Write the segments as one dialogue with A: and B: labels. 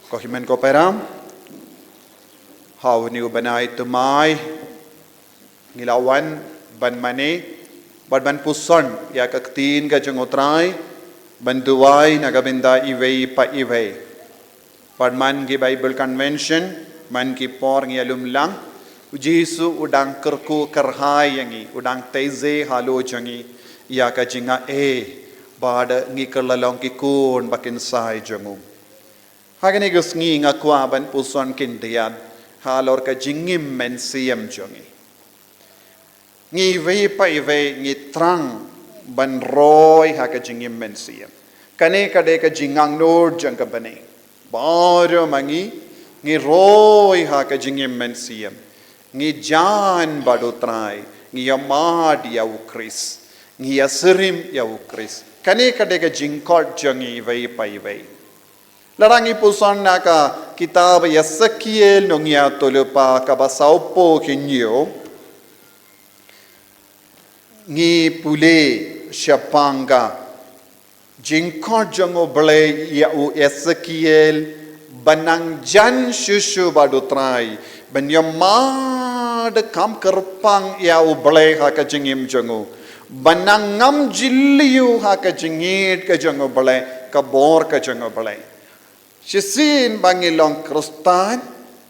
A: Kohimen ko peram. Hau ni ubanay tumay. Ngilawan ban mani. Ban puson ya kaktin ka jung utray. Banduay nagabinda iway pa iway. Padman ki Baibyl Convention. Man ki por ngiyalum lang. Ujisu udang kerku kerhay yangi. Udang teze halo jangi. Ya ka jinga bada ngi kerlalong ki kun bakin say jangum. Hagani gus ngi ngakwa ban puson kindiyan halor ka jingim men siyam jongi. Ngi vei pa ive ngi trang ban roy haka jingim men siyam. Kane kade ka jingang nord jang ka bane. Baro mangi ngi roy haka jingim men siyam. Ngi jan badu trai ngi yamad ya ukris. Ngi yasirim ya ukris. Kane kade ka jingkot jangi vei pa ive. Larangi pusan naka kitab Ezekiel nongya tolupa kabasaupo kinyo ngi pule syapanga jingkot jango bele yau Ezekiel banang jan shushu badutrai banyamad kam kerpang yau bele haka jingim jango banangam jilliu haka jingit ka jango bele kabor ka jango bele. Sisin bangilong krustan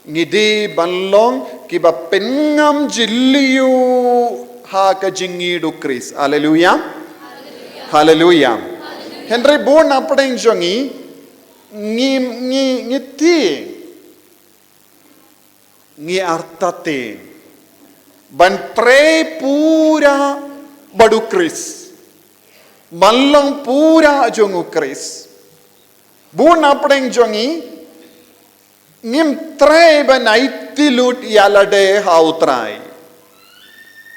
A: ngidi banlong kiba pengam jilliu ha ka jingidu kris. Hallelujah. Hallelujah. Henry born apeng jongi ngiti ngi artate ban tre pura badu kris. Banlong pura jongu kris. Buna apeng jongi ngim trai banai tilut yalade hautrai.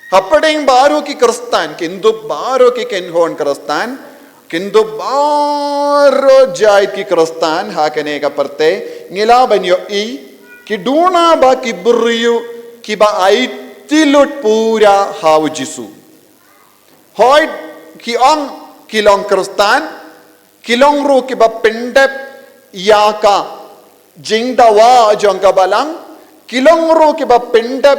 A: Apeng baru ki kristan kindu baru ki kenhon kristan kindu baru jai ki kristan hakane ka perte ngila banyo I kiduna ba kiburiyu kiba ai tilut pura hau jisu. Hoy ki ong kilong kristan kilong ru kiba pendep yaka jingdawa jangka balang kilong ru kiba pendep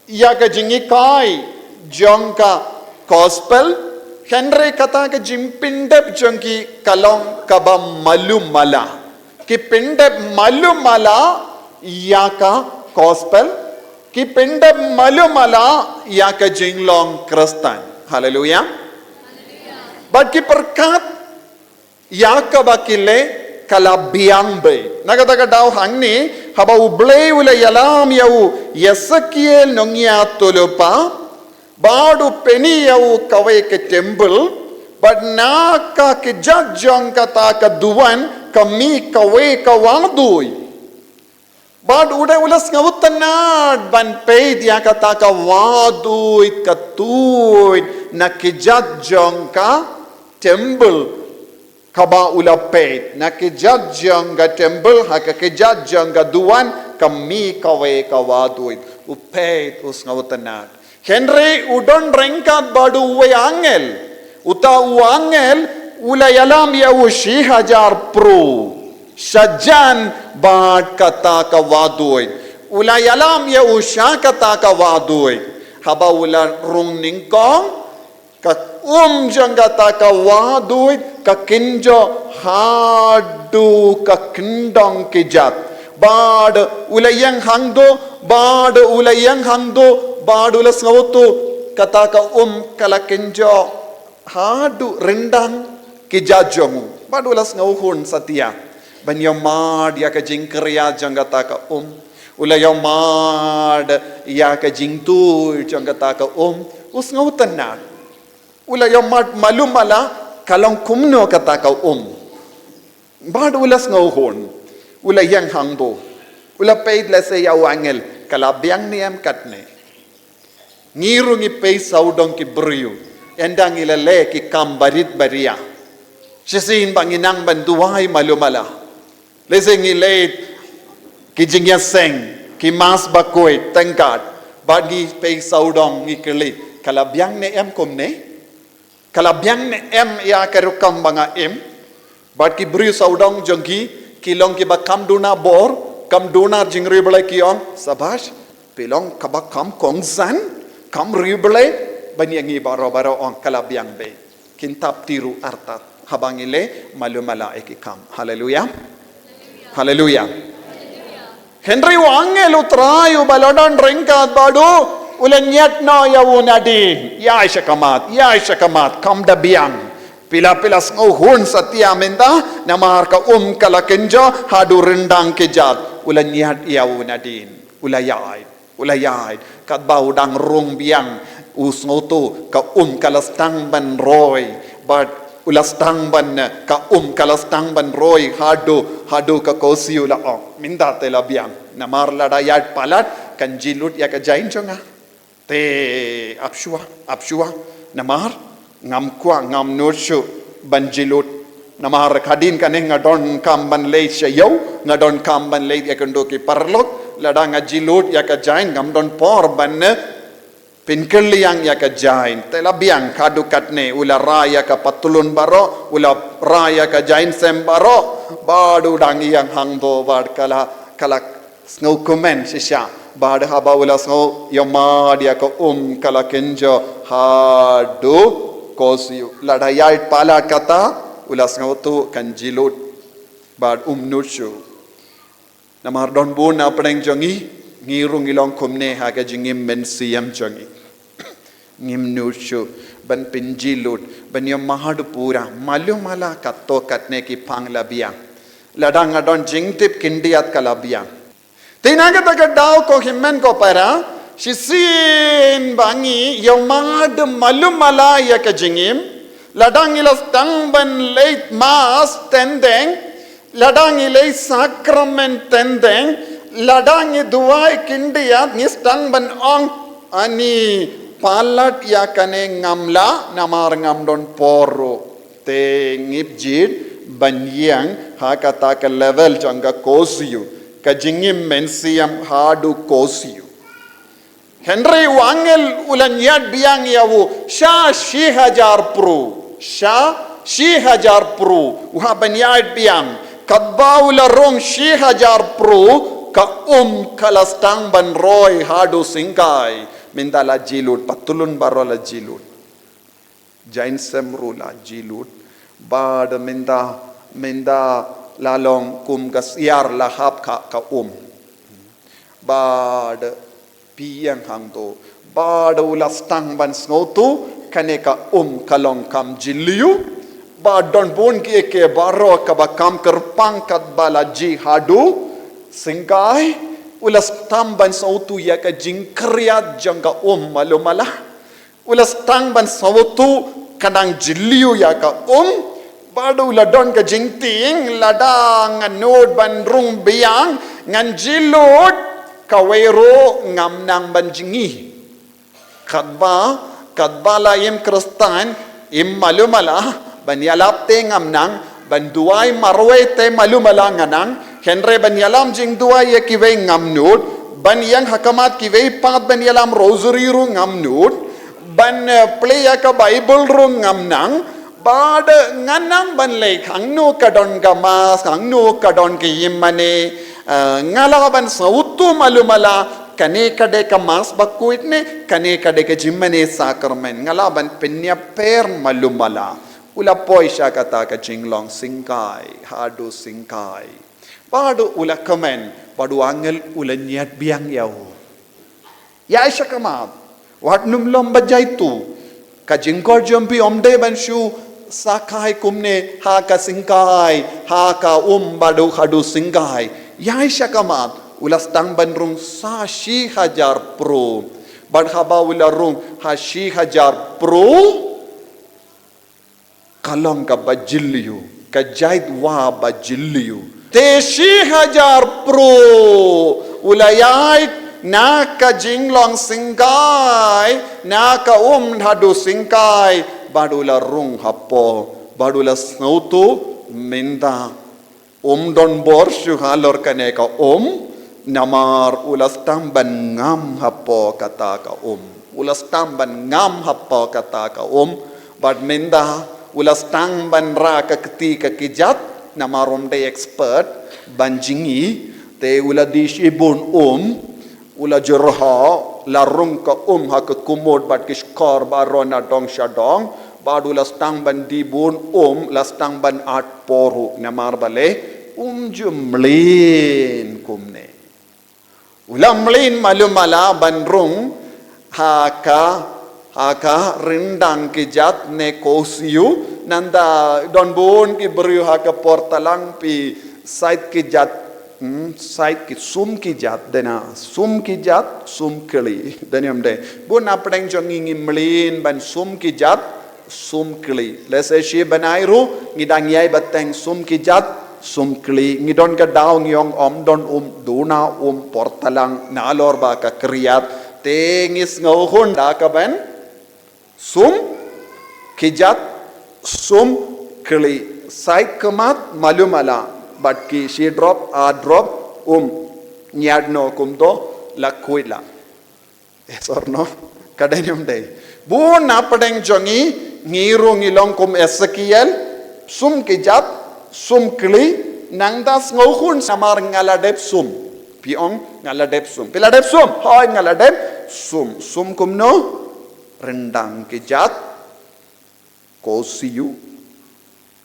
A: yaka jingikai jangka gospel Henry kata ke jimpindep jangki kalong kaba malumala ki pendep malumala yaka gospel ki pendep malumala yaka jinglong kristan. Hallelujah. But ki perkat Yakabakile kalabiang be. Nagataga daw hangni haba ublay ula yalam yau Ezekiel nongya tulupa badu peni yau kawai ke temple but naka ke jajang kata ka duwan kami kawai kawadui bad udah ulas ngawutanad ban paid ya kata ka wadui katuid na ke jajang ka temple kaba ulapet na kijajang ga temple haka kijajang ga duwan kami kawe kawaduit upet us ngawtanat Henry udon rengkat badu uwe angel uta uangel ulayalam ya ushi hajar pro sajan bad kata kawaduit ulayalam ya usha kata kawaduit haba ula rung ningkong ka jangata ka waduit ka kinjo hadu ka kindong kijat bad ulayang hangdo bad ulayang hangdo bad ulas ngawtu kata ka kala kinjo hadu rendang kijajong bad ulas ngawhun satya banyamad ya ka jingkriya jangata ka ulayamad ya ka jingtu jangata ka us ngawtan na ulayamad malumala kalong kumno kata ka bad ulas ngawhon ulayang hangdo ulapay lase yaw angel kalabyang niyam katne ngiru ngi pay saudong ki briyo endang ilale ki kambarit baria sisin banginang banduay malumala lese ngilate ki jingyaseng ki mas bakoy tangkat bagi pay saudong ngi kilit kalabyang ne em kumne kalabyang ne em ya karukam banga em bad ki briyo saudong jongki kilong kiba kam duna bor kam duna jingribele kiong sabash pilong kaba kam kongsan kam ribele banyangi baro ong kalabiang be kintab tiru artat habangile malumala ekikam haleluya haleluya Henry wangelu trayu balodon ringkat badu ulanyat no yawunadi ya shakamat kam da biang pilas ngohun satya minta namar ka kalakenjo hadu rendang kejat ulanyat yawunadin ulayai kat bau dang rung biang usngoto ka kalastang ban roy but ulastang ban ka kalastang ban roy hadu ka kosiu la minda te la biang namar lada yat palat kan jilut ya ka jain chonga te apshua namar ngam nurshu ban jilut namar kadin kaneng ngadon kam ban lei shayo ngadon kam ban lei ya kando ki parlok lada ngajilut ya ka jain ngam don por ban Pinkeliang ya ka jain tela biang kadu katne ula raya ka patulun baro ula raya ka jain sem baro badu dang yang hangdo bad kala snow komen sisya bad haba ula snow yama dia ka kala kenjo hadu kosiu lada yait pala kata ula snow tu kan jilut bad nushu namar don buna preng jongi ngirung ilong kumne ha ka jingim men siam jongi ngim nushu ban pinjilut ban yom mahadu pura malumala katto katne ki phang labiang ladang adon jingtip kindiat kalabiang tinaga taga daw ko himmen ko para sisin bangi yom mahadu malumala ya ka jingim ladang ilas tang ban late mas tendeng ladang ilay sakrament tendeng ladang duai kindiat nistang ban ong ani palat ya kane ngamla namar ngamdon poro te ngipjit banyang hakata ka level janga kosiu ka jingim mensiam hadu kosiu Henry wangel ulanyat biang yawu sha shi hajar pro uha banyat biang kadbaula rong shi hajar pro ka kalastang ban roy hadu singkai minta la jilut patulun baro la jilut jain semru la jilut bad minda lalong kum gasyar lahap ka bad piang hangto bad ulastang ban snotu kane ka kalong kam jiliu bad don bon ke baro ka ba kam kerpang kat bala ji hadu singkai ulas tamban sautu ya ka jingkriat jangka malumala ulas tamban sautu kadang jiliu ya ka badu ladon ka jingting ladang nganod ban rung biang ngan jilut kawero ngamnang ban jingi kadba la im kristan im malumala ban yalap te ngamnang ban duai marwe te malumala nganang Henry ban yalam jing dua ya kiwe ngamnud ban yang hakamat kiwe pat ban yalam rosary ru ngamnud ban play ya ka Baibyl ru ngamnang bad nganang ban le khangnu kadon gamas khangnu kadon ki yimane ngala ban sautu malumala kane kade ka mas bakuit ne kane kade ka jimmane sakrament ngala ban penya per malumala ula poisha kata ka jinglong singkai hadu singkai Padu ula komen, padu angel ula niat biang yau. Ya syakamat, wat numlom bajaitu, ka jingkor jompi omde banshu sakai kumne ha ka singkai, ha ka badu hadu singkai. Ya syakamat, ula stang banrung sa shi hajar pro. Bad haba ula rung ha shi hajar pro. Kalong ka bajiliu, ka jait wa bajiliu. Teshi hajar pro ulayai naka jinglong singkai naka hadu singkai badula rung hapo badula snautu minda don borshu halor kane ka namar ulas tamban ngam hapo kata ka ulas tamban ngam hapo kata ka bad minda ulas tamban ra ka keti ka kijat namarom de expert banjingi te ula dishibun ula jerha larung ka hak kumod bat kishkar barona dong shadong badula stang ban dibun la stang ban art poru namar bale jumlin kumne ulamlin malumala banrung haka rindang kijat ne kosiu nanda don bon ki beriu haka portalang pi site kijat site ki sum kijat dena sum kijat sum kili deniam de bon apdeng jongi mlin ban sum kijat sum kili lese shi banairu ngidang yai bateng sum kijat sum kili ngidon ka daw ngiyong don duna portalang nalor ba ka kriyat tengis ngauhun da ka ban sum kijat sum kili site kemat malumala but ki she drop a drop nyadno kumdo lakuila yes or no kadenium day bun napadeng jongi ngiru ngilong kum Ezekiel sum kijat sum kli nangdas ngohun samar ngaladep sum piong ngaladep sum piladep sum hoy ngaladep sum kumno rendang kijat kosiu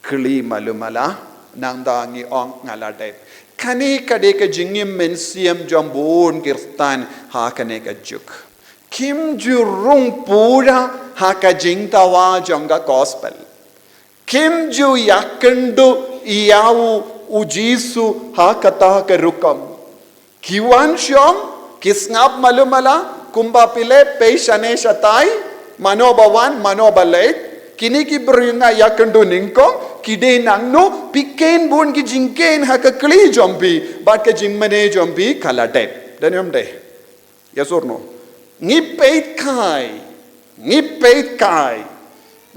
A: kli malumala nangdangi ong ngaladep kani kadeka jingim mensiam jambon kirstan hakane ka juk kim jurung pura haka jingtawa jonga gospel kim ju yakendu iau ujisu hakata ka rukam kiwan syom kisngap malumala kumba pile peishane shatai manobawan manobale kini ki beringa yakendu ningko kide nangno piken bun ki jingken haka kli jompi but ka jingmane jompi kala de denium de yes or no ngi peit kai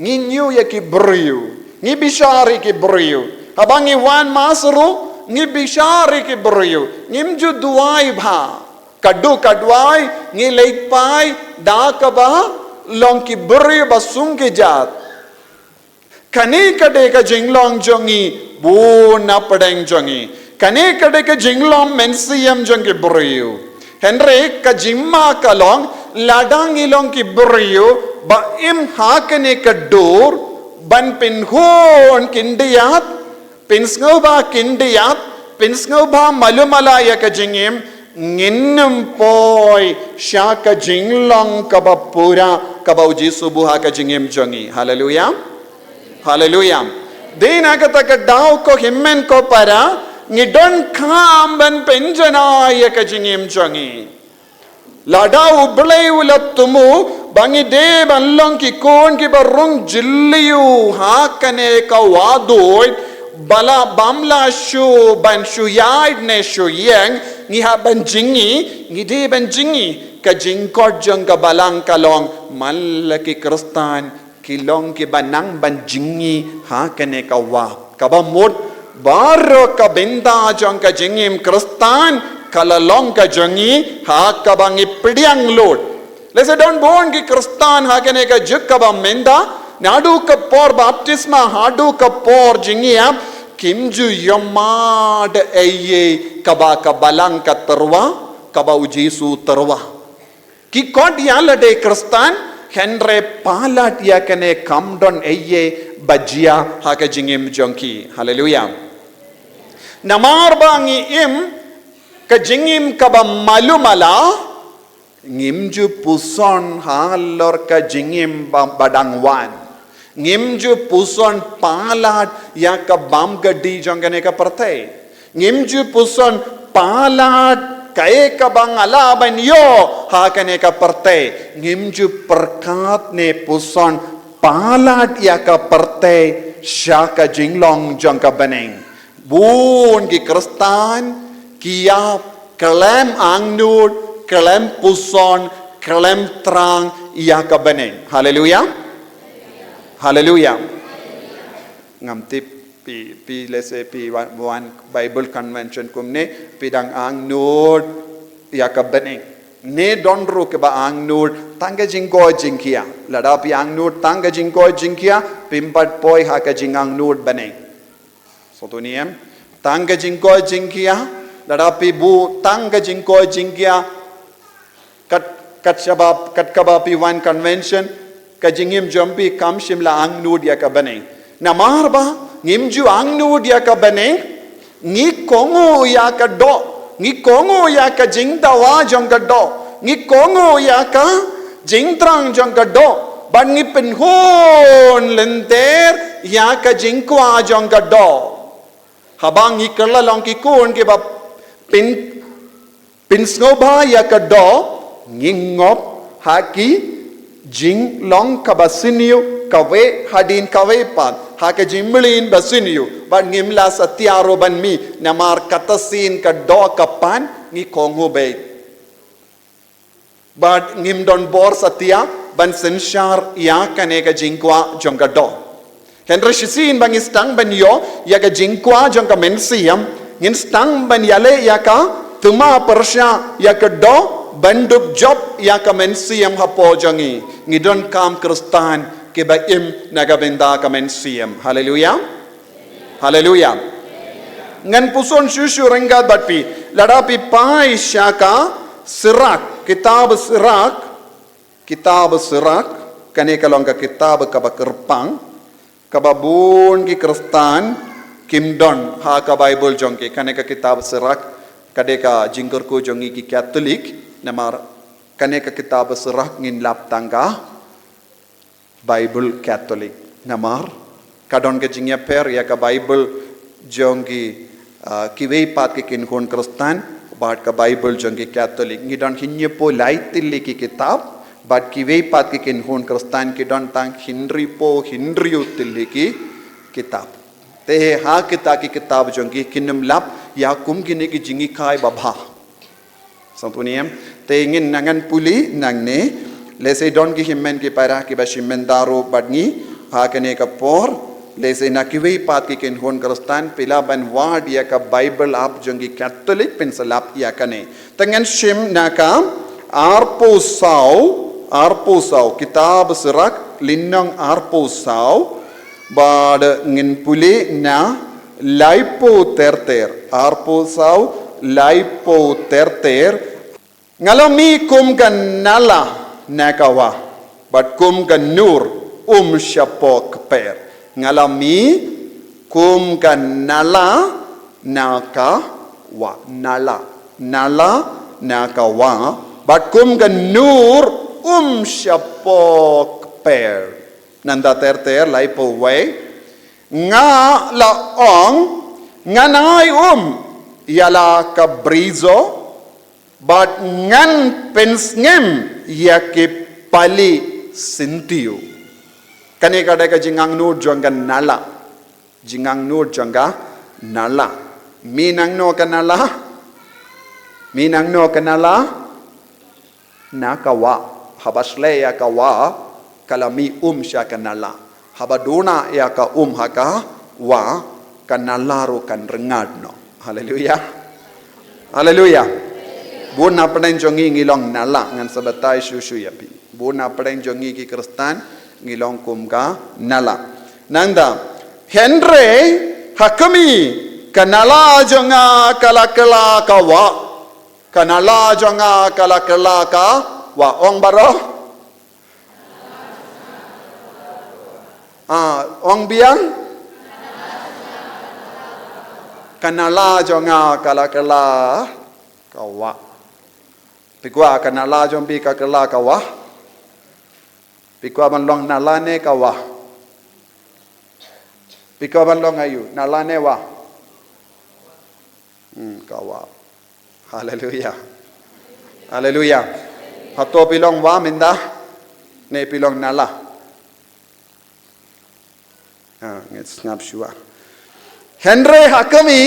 A: ngi nyu ya ki briu ngi bishari ki briu abangi wan masru ngi bishari ki briu ngimju duai bha kadwai ngi leit pai da ka ba long ki briu basung ki jat kane kade ka jinglong jongi bu na padeng jongi kane kade ka jinglong mensiam jongi briu henry ka jimma ka long ladang ilong ki briu ba im hakane ka dor ban pin hon kindiyat pinsngau ba malumala ya ka jingim nginnum poi sha ka jinglong ka ba pura ka ba uji subuha ka jingim jongi hallelujah Hallelujah. Then agataka daw ko himmen ko para ngidon kamban penjana ka jingim jongi. Lada ublay ulatumu bangi de banlong ki kon ki barung jilliu hakane ka wadoy bala bamla shu ban shu yaid ne shu yang ni ha ban jingi ngide ban jingi ka jingkot jong ka balang kalong malaki kristan kilong ki banang banjingi hakane ka wa kaba mod baro ka benda jong ka jingim kristan kalalong ka jongi hakabang ipidyang lord let's say don't born ki kristan hakane ka juk kaba menda nadu ka por baptisma hadu ka por jingia kimju yomad eye kaba ka balang ka terwa kaba ujisu terwa ki kod yala de kristan Henry palat yakane kamdon eye bajia haka jingim jonki hallelujah namar bangi im ka jingim kaba malumala ngimju puson halor ka jingim badangwan ngimju puson palat yaka bam gadi jongane ka partay ngimju puson palat kae ka bang ala ban yo hakane ka parte ngimju perkat ne puson palat ya ka parte shaka jinglong jangka baneng bun ki kristan kia kelem angnud kelem puson kelem terang ya ka baneng haleluya haleluya ngamtip pi lese pi one Bible convention kumne pidang ang nod yakab beneng ne donru ke ba ang nod tangga jingko jingkia lada pi ang nod tangga jingko jingkia pimpat poi haka jingang nod beneng tu ni tangga jingkoi jingkia ladapi bu tangga jingkoi jingkia kat shabab kat kabapi one convention ka jingim jompi kam shimla angnu dia ka bane namar ba ngimju angnu dia ka bane ngi kongo ya ka do ngi kongo ya ka jingtawa jong ka do ngi kongo ya ka jingtrang jong ka do ban ngi pen hon lenter ya ka jingkwa jong ka do habang ngi kerla long ki kun ke ba pin snoba ya ka do ngingop haki jing long kabasiniu kawe hadin kawe pat haka jimlin basiniu ban ngimla satyaro ban mi namar katasin ka do kapan ngi kongo be but ngim don bor satya ban senshar ya kane ka jingkwa jongka do henry shisin bang istang ban yo ya ka jingkwa jongka mensiam ngin stang ban yale ya ka tuma persya ya ka do banduk job ya ka mensiam hapo jangi ngidon kam kristan ke ba im nagabenda ka mensiam haleluya haleluya ngan puson shushu rengat batpi ladapi pai syaka sirak kitab sirak kane kalong ka kitab ka ba kerpang ka babun ki kristan kimdon ha ka bible jongke kane ka kitab sirak kade ka Jingkyrkhu jongi ki katolik namar kane ka kitab sirak ngin lap tangga Baibyl Katolik namar kadon ke jingya per ya ka Bible jongi kiwei pat ke kinhon kristan bat ka Bible jongi Katolik ngidon hinye po laitilli ki kitab bat kiwei pat ke kinhon kristan kidon tang hinriu tilli ki kitab te ha kita ki kitab jongi kinum lap ya kum kini ki jingi kai babha santuniem te ngin nangan puli nangne lese don ki himmen ki para ki bashimen daro badni ha kene ka por lese na ki wei pat ki ken hon kristan pila ban ward ya ka Bible ap jongi Catholic pensalap ya kane tangan shim na ka arpo sau kitab sirak linnang arpo sau bad ngin puli na laipo terter arpo sau laipo terter ngalomi kum kan nala nakawa but kum kan nur shapok per ngalami kum kan nala nakawa nala nakawa but kum kan nur shapok per nanda terter laipo way nga laong nganai yala ka brizo but ngan pensngem yake pali sintiu kane kada ka jingang nur jonga nala minang no kanala nakawa habasle yakawa kalami sya kanala habaduna yaka haka wa kanalaro kan rengadno haleluya haleluya Buna peden jongi ngilong nala ngan sabatai susu yapi. Buna peden jongi ki kristan ngilong kumka nala. Nanda Henry hakami kanala jonga kala kawa. Kanala jonga kala ka wa ong baro. Ong biang kanala jonga kala kawa. Pikwa kanala jombi kakala kawa. Pikwa manlong nalane kawa. Pikwa manlong ayu nalane wa. Kawa. Haleluya. Haleluya. Hato pilong wa minda. Ne pilong nala. It's ngap shua. Henry hakami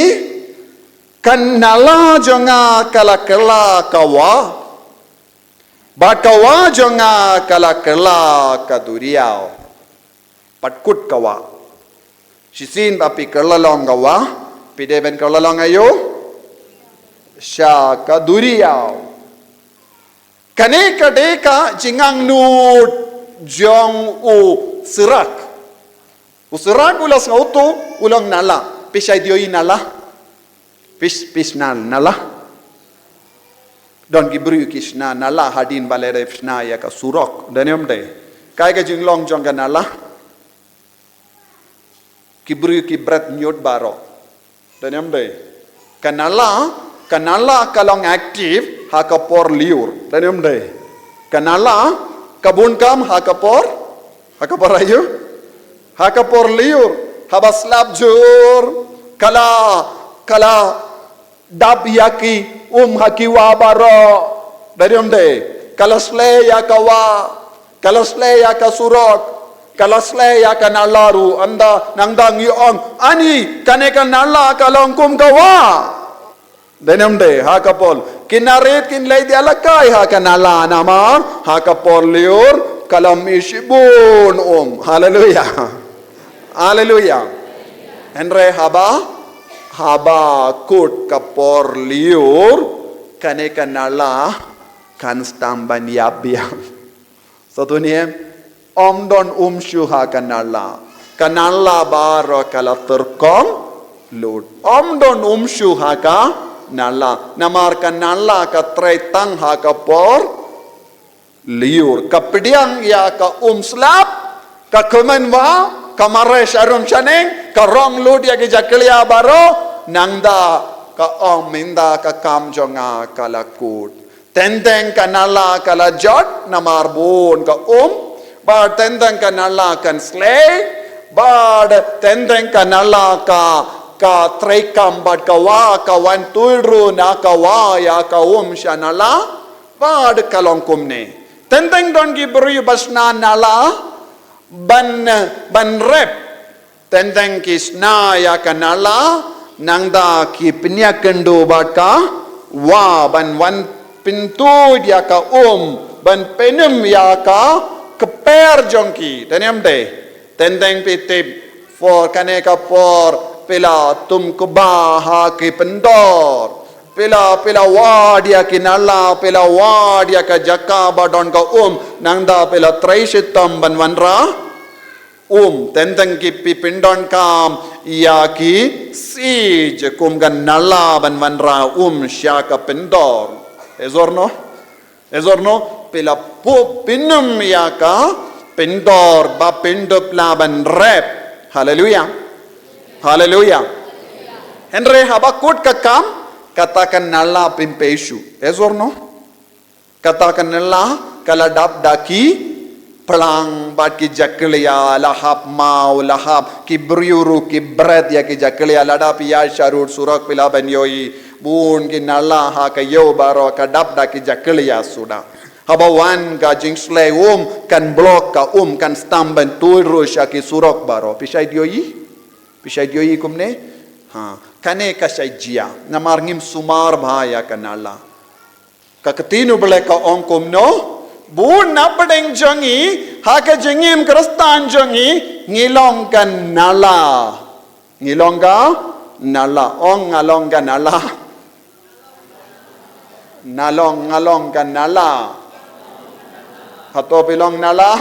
A: kanala jonga kala kawa. Bakawa jonga kala kaduriao. Patkut kawa. Shisin api kalalong kawa. Pideben kalalong ayo. Sya kaduriao. Kane kadeka jingang nut jong u sirak. Usirak ulas ngauto ulang nala. pisay diyoy nala. Pis nala. Don gibru kishna nala hadin balere fishna ya ka surok. Daniam de. Kaya ka jinglong jong ka nala. Gibru ki bret nyot baro. Daniam de. Kanala kalong aktif hakapor liur. Daniam de. Kanala kabun kam hakapor ayo. Hakapor liur. Habaslab jur. Kala dab yaki hakiwa baro. Daniam de. Kalasle ya kawa. Kalasle ya kasurok. Kalasle ya kanalaru. Anda nangdang yong. Ani kaneka nala kalong kum kawa. Daniam de hakapol kinarit kinlay di alakay hakanala namar hakapol liur kalam isibun hallelujah hallelujah Henry haba kut kapor liur kane kanala kan stamban yabiam satu ni don shu hakanala kanala baro kala terkom lud don shu haka nala namarkan nala ka tretang ha ka por liur kapidiang ya ka slap ka kumenwa kamare sharum chaneng ka rong lud ya ki jaklia baro nangda ka minda ka kam jonga kalakut tendeng ka nala kala jot namarbun ka bar tendeng ka nala kan slay bar tendeng ka nala ka trekam bad kawa kawan tulru na kawa ya kawum shanala bad kalong kumne tenteng don gibru basna nala ban rep tenteng kisna ya kanala nangda ki pinya kendo bad ka wa ban wan pintu ya ka ban penem ya ka keper jongki tanyam de tenteng pitip for kaneka for pila tumko baha ki pendor pila wadia ki nala pila wadia ka jaka badon ka nangda pila traisitam banwanra tenteng ki pipindon kam ya ki sij kum gan nala banwanra syaka pendor ezorno pila pinum ya ka pendor ba pendop laban rep hallelujah Hallelujah. Henry habakut kakam katakan nala pimpeshu. Ezorno. Katakan nala kaladap daki pelang bat ki jakliya lahap mau lahap ki briuru ki bread ya ki jakliya ladap ya sharur surak pila yoi bun ki nala ha ka yo baro kadap daki jakliya sudah. Habawan ka jingsle kan blok ka kan stamben tuirus ya ki surak baro. Pisai dioi kumne kane kasai jia namar ngim sumar bhaya kanala kakatinu bele ka kumno bun napadeng jangi haka jengim kristan jangi ngilong kan nala ngalong kan nala ngalong kan nala hato pilong nala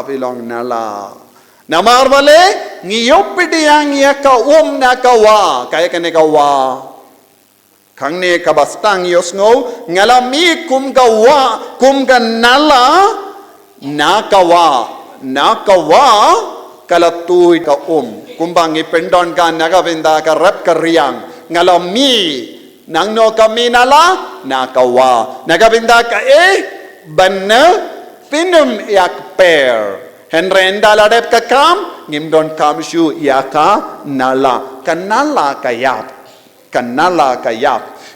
A: pilong nala namar bale ngiyopidiyang ya ka na kawa kaya kane kawa kangne kabastang yosngo ngalami kum ka nala na kawa kalatuy ka kumbangi pendon ka nagavinda ka rap karyang ngalami nangno kami nala na kawa nagavinda ka banna pinum yak per Henrenda ladep kakam ngimdon kamshu yaka nala kanala kayap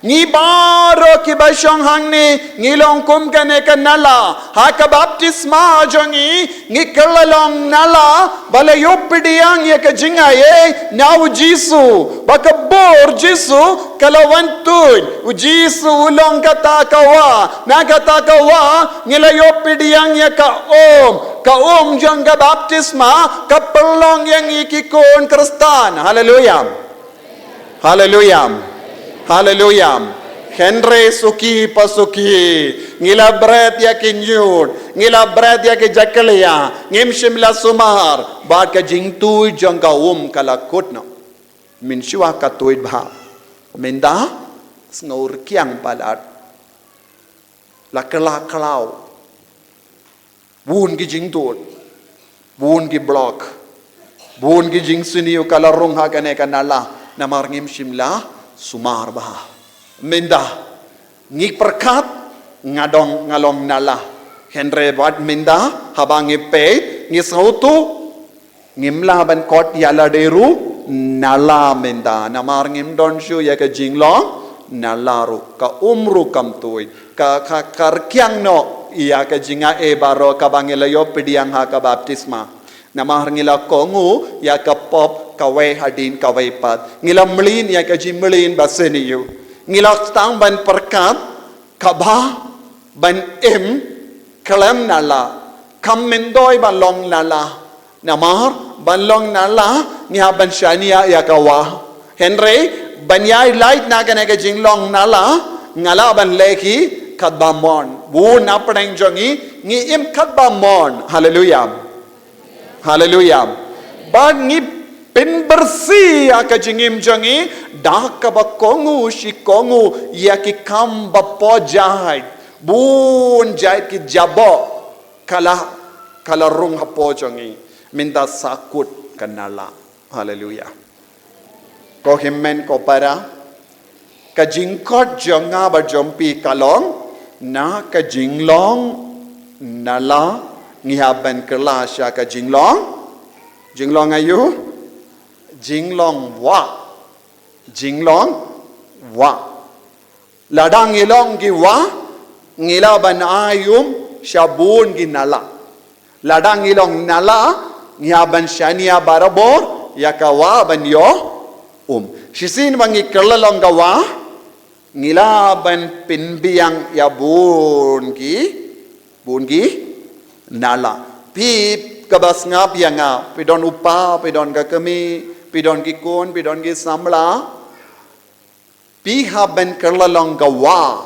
A: ni baro ki basyong hangni ngilong kum kane kanala haka baptisma jongi ngikalong nala bale yopidiang yaka jingaye now jisu bakabor jisu kalawantud jisu ulong katakawa nakatakawa ngila yopidiang yaka jong ka baptisma kapelong yang ikikon kristan hallelujah Henry suki pasuki ngila bread ya kinyud ngila bread ya jakaliya ngim shimla sumar bad ka jingtu jong ka kalakut na min shua ka tuid ba minda sngur kyang palat la kala kalau bun gi jing tut bun gi block bun gi jing siniu kala rung ha kane kanala namar ngim shimla sumar ba minda ngi perkat ngadong ngalong nala henre wat minda habang pe ngi sautu ngimla ban kot yala deru nala minda namar ngim don shu ya ka jinglong nalaru ka umru kam tuit ka karkyang no iya ka jinga e baro ka bangelayo pidiang ha ka baptisma namar ngila kongu ya ka pop ka we hadin ka we pat ngila mlin ya ka jimlin baseniyu ngila tang ban perkat ka ba ban kalam nala kam mendoi ban long nala namar ban long nala nya ban shania ya ka wa henry ban yai light na ka jinglong nala ngala ban leki kadbamon bu na praneng jongi ngi im kadbamon hallelujah hallelujah ba ngi pin bersih ka jingim jongi dak ka ba kongu shi kongu ya ki kam ba pojai bun jai ki jabo kala rung hapo jongi minta Sahkut kanala hallelujah ko himmen ko para ka jingkot jonga ba jompi kalong na ka jinglong nala ngihaban kala sya ka jinglong ayu jinglong wa ladang ilong ki wa ngilaban ayum syabun ki nala ladang ilong nala ngihaban syania barabor yakawa ban yo shisin bangi kerlalong gawa ngilaban pinbiang ya bun ki nala pip kabas ngap ya nga pidon upa pidon ka kami pidon ki kun pidon ki samla pihaban kerlalong gawa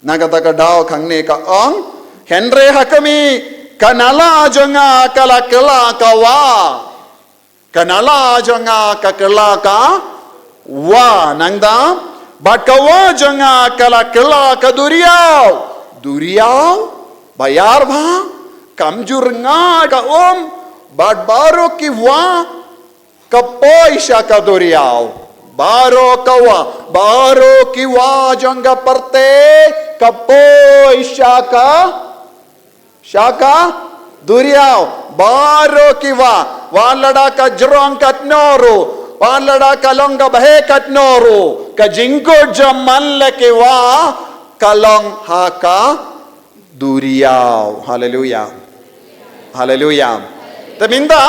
A: nagata ka daw kangne ka ong henre hakami kanala jonga kala kawa kanala jonga kakala ka wa nangda bat kawa jonga kala ka duriyaw bayar ba kamjur nga ka bat baro ki wa kapoy siya ka duriyaw baro ki wa jonga parte kapoy siya ka duriyaw baro ki wa walada ka jrong katnoru walada kalong ka bahe katnoru ka jingko jaman leke wa kalong haka duriyaw hallelujah hallelujah taminda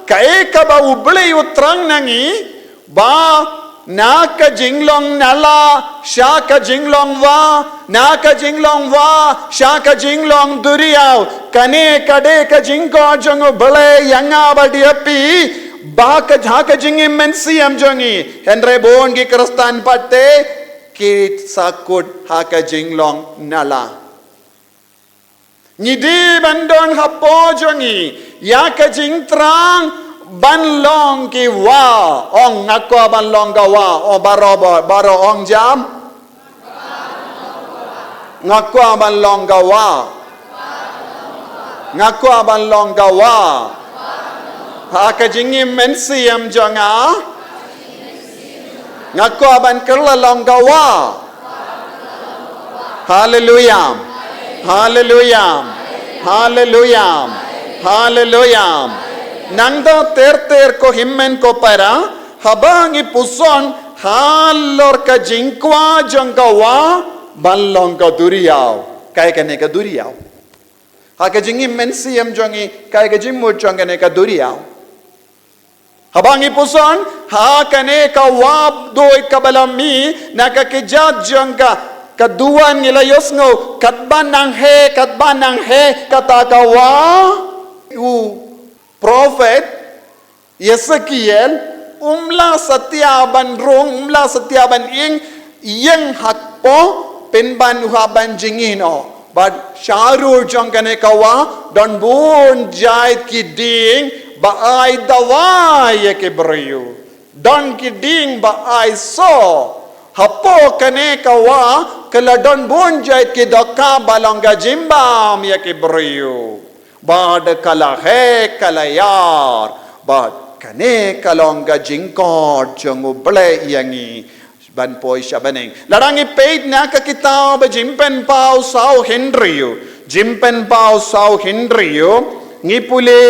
A: kai ka ba uble utrang nangi ba naka jinglong nala shaka jinglong wa naka jinglong wa shaka jinglong duriyaw kane kade ka jingko jongo bale yanga badiapi ba ka jhaka jingi mensi am jongi henre bon ki kristan patte ki Sahkut haka jinglong nala Nidi bandon hapo jongi yaka jingtrang banlong ki wa ong ngakwa banlong ka wa o baro ong jam ngakwa banlong ka wa ngakwa banlong ka wa haka jingi mensi am jonga ngakwa ban kerlalong ka wa hallelujah hallelujah hallelujah hallelujah nangda ter ko himmen ko para habang ipuson halor ka jingkwa jangkawa banlong ka duriyaw kay ka duriyaw haka jingi mensiam jongi kay ka jimmo jangane ka duriyaw habang ipuson hakane ka wab doy kabalami nakakijat jangka kaduan nilayos ngo katban nang he katakawa prophet Ezekiel umla satyaban ing yang hakpo penban uhaban jingino but sharur jangkane kawa don bun jait kiding baay daway ke breyu don ki ding ba ai so. Hapo kane kawa kala don bonjait ki doka balonga jimbam ya ki briyo. Bad kala he kala yar. Bad kane kalonga jingkod jungu ble yangi. Ban poi shabaneng. Larangi paid na ka kitab jimpen pau sao Henryo. Jimpen pau sao Henryo. Ngipule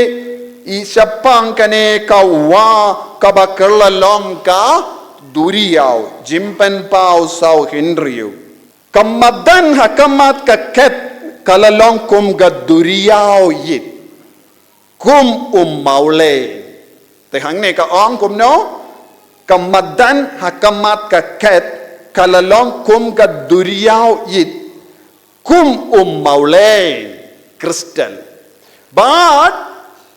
A: isapang kane kawa kabakala long ka duriyaw. Jimpen pau sao Henryo. Kamadan hakamat kaket kalalong kum gaduriyaw yit. Kum maule. Tehang ne ka ong kum no? Kamadan hakamat kaket kalalong kum gaduriyaw yit. Kum maule. Crystal. But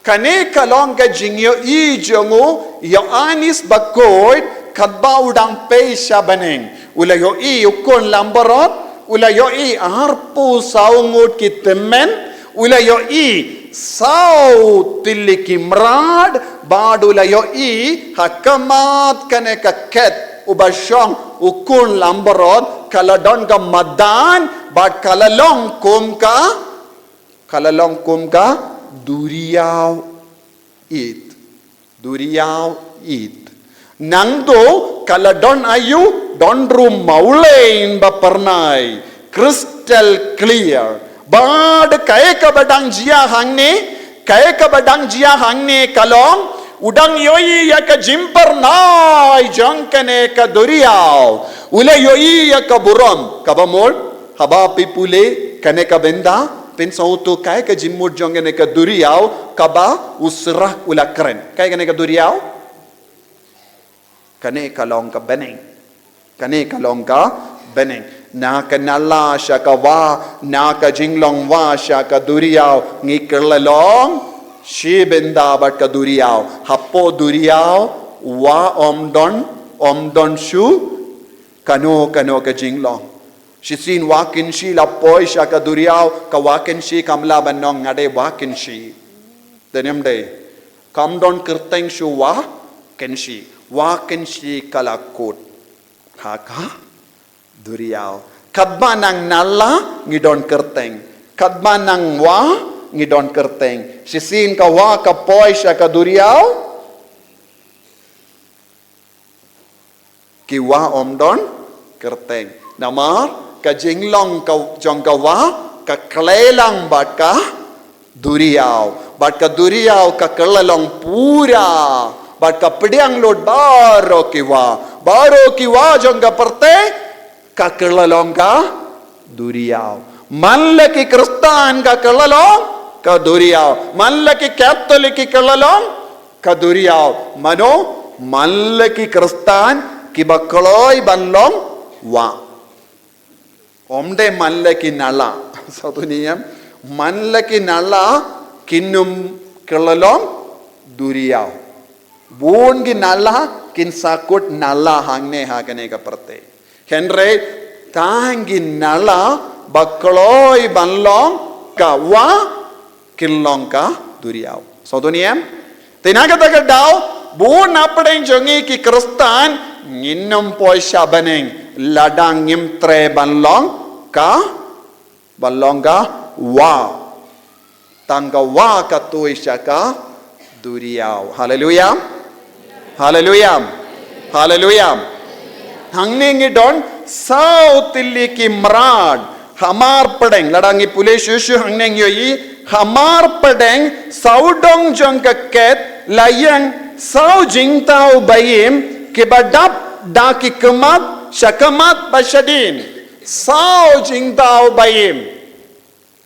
A: kane kalong ka jingyo i jongo yo anis bakoy kadba udang pay siya baneng. Ula yo i ukon lambarot, ula yo i arpu saungut kitemen, ula yo i sau tilikimrad, bad ula yo i hakamat kane kaket ubasyong ukon lambarot kaladon ka madan, bad kalalong kum ka duriyaw it. Duriyaw it. Nangdo kaladon ayu don room maulein bapernay. Crystal clear. Bad kaya ka badang jia hangne kalong udang yoyi ya ka jimpernay jangkane ka duriyaw. Ula yoyi ya ka burom kabamol haba pipule kane ka benda. Pensauto kaya ka jimur jangkane ka duriyaw kaba usrah ula keren. Kaya kane ka duriyaw? Kane kalong ka beneng. Kane kalong ka beneng. Naka nala siya ka wa, naka jinglong wa siya ka duriyaw. Ngikerlalong, si bendabat ka duriyaw. Hapo duriyaw, wa omdon shu, kano ka jinglong. Shisin wakin shi lapoy siya ka duriyaw, kawakin shi kamlaban nong ngade wakin shi. Denyam day, kamdon kirteng shu wa, ken shi. Wakin shi kalakut. Haka duriyaw. Kadba nang nala ngidon kerteng. Kadba nang wa ngidon kerteng. Sisin ka wa ka poy siya ka duriyaw. Ki wa omdon kerteng. Namar ka jinglong ka jong ka wa ka klelang bat ka duriyaw. Bat ka duriyaw ka kelalong pura. Bat ka pediang lod baro kiwa jong ka perte ka kelalong ka duriyaw. Manlaki Kristan ka kelalong ka duriyaw. Manlaki Katolik ka kelalong ka duriyaw. Mano manlaki Kristan kibakloy banlong wa. Omde manlaki nala. Satu niyam manlaki nala kinum kelalong duriyaw. Buon gi nala kin Sahkut nala hangne hakane ka perte. Henry tangi nala bakloy banlong ka wa kinlong ka duriyaw. Satu niyam tinaga daw buon apdeng jongi ki Kristan nginnom poy shabaneng ladang ngimtre banlong ka wa tangga wa ka tuy siya ka duriyaw. Hallelujah. Hallelujah. Hallelujah. Hangning idon sau tiliki mrad hamar padeng ladangi pule shushu hangning yoyi hamar padeng saudong jong ka ket layang sau jingtau bayim kibadap daki kemat syakamat basyadin sau jingtau bayim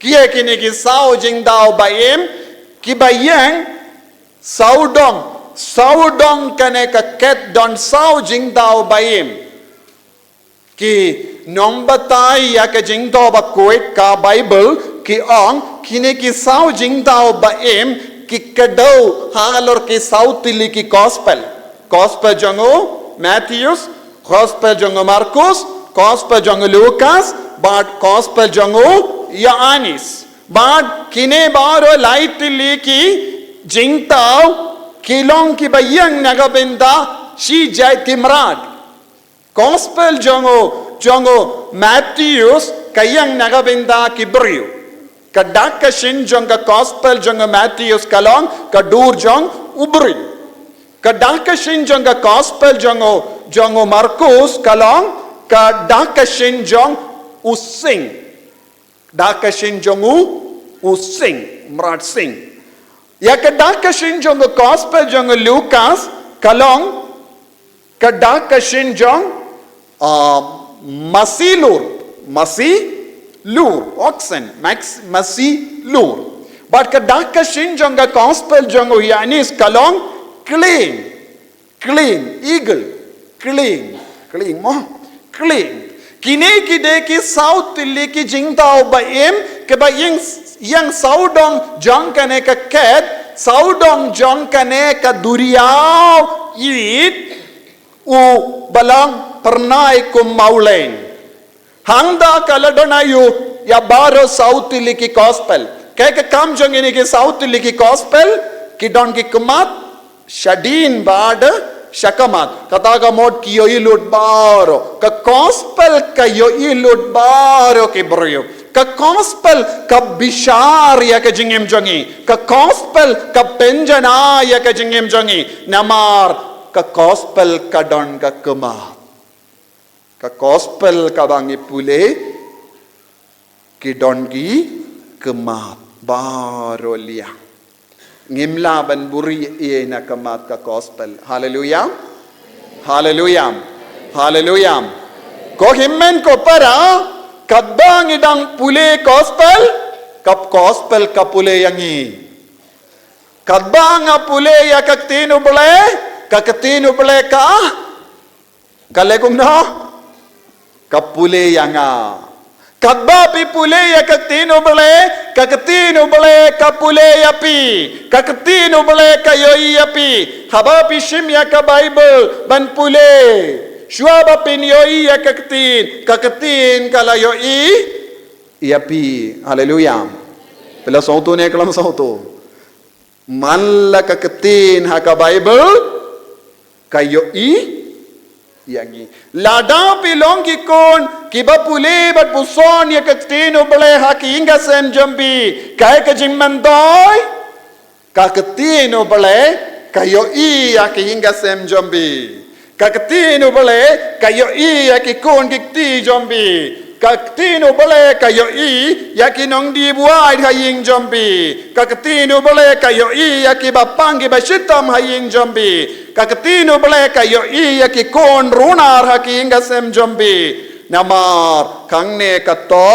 A: kia kini ki sau jingtau bayim kibayang saudong kane ka ket don sau jingtau bayim ki nombatai ya ka jingtau ba kuit ka Baibyl ki ong kini ki sau jingtau bayim ki kadau halor ki sau tili ki gospel jango Matthews, gospel jango Markus, gospel jango Lucas, but gospel jango Yohanes. But kine baro light tili ki jingtau kilong ki bayang nagabenda si jai timrat. Gospel jongo Matthews kayang nagabinda kibrio. Kadaka shin jonga gospel jonga Matthews kalong kadur jong ubri. Kadaka shin jonga gospel jongo Markus kalong kadaka shin jong using. Daka shin jongu using mrat sing. Ya kadaka shin jonga gospel jonga Lucas kalong kadaka shin jong Masilur, oxen, Masilur. But kadaka shin jonga gospel jongo yanis kalong clean, eagle, clean. Kine kide ki south tilli ki jingtao ba ke ba yang saudong jong kane ka ket, saudong jong kane ka duriao it u balang pernai kum maulain. Hangda kaladonayu ya baro south liki gospel. Kaya kam jong ini ki south liki gospel ki don ki kumat shadin bad shakamat. Kata ka mod ki yo ilut baro. Ka gospel ka yo ilut baro ki bro. Ka gospel ka bishar ya ka jingem jongi. Ka gospel ka penjana ya ka jingem jongi. Namar ka gospel ka don ka kumat. Ka gospel ka bangi pule ki dongi kemat baro liang ngimla ban buri e na kemat ka gospel. Hallelujah, ko himmen ko para kadang idang pule gospel kap gospel ka pule yangi kadang pule ya kaktino bele ka kalegum na kapule yanga kadba pi pule ya kaktino bele kapule yapi kaktino bele kayoi yapi haba pi shim ya ka Baibyl ban pule shuaba pin yoi ya kaktin kala yoi yapi. Hallelujah. Pela sautu ne kalam sautu manla kaktin ha ka Baibyl kayoi yangi lada pilong ki kon kiba pule bat puson ya kaktino bele haki inga sem jambi kay ka jingmandoy kaktino bele kayo i ya ki inga sem jambi kaktino bele kayo i ya ki kon kikti jambi kaktino bele kayo i ya ki nong di buai haying jambi kaktino bele kayo i ya ki bapang ki bashitam haying jambi kakatino bele kayo iya ki kon runar haki inga sem jombi namar kangne kato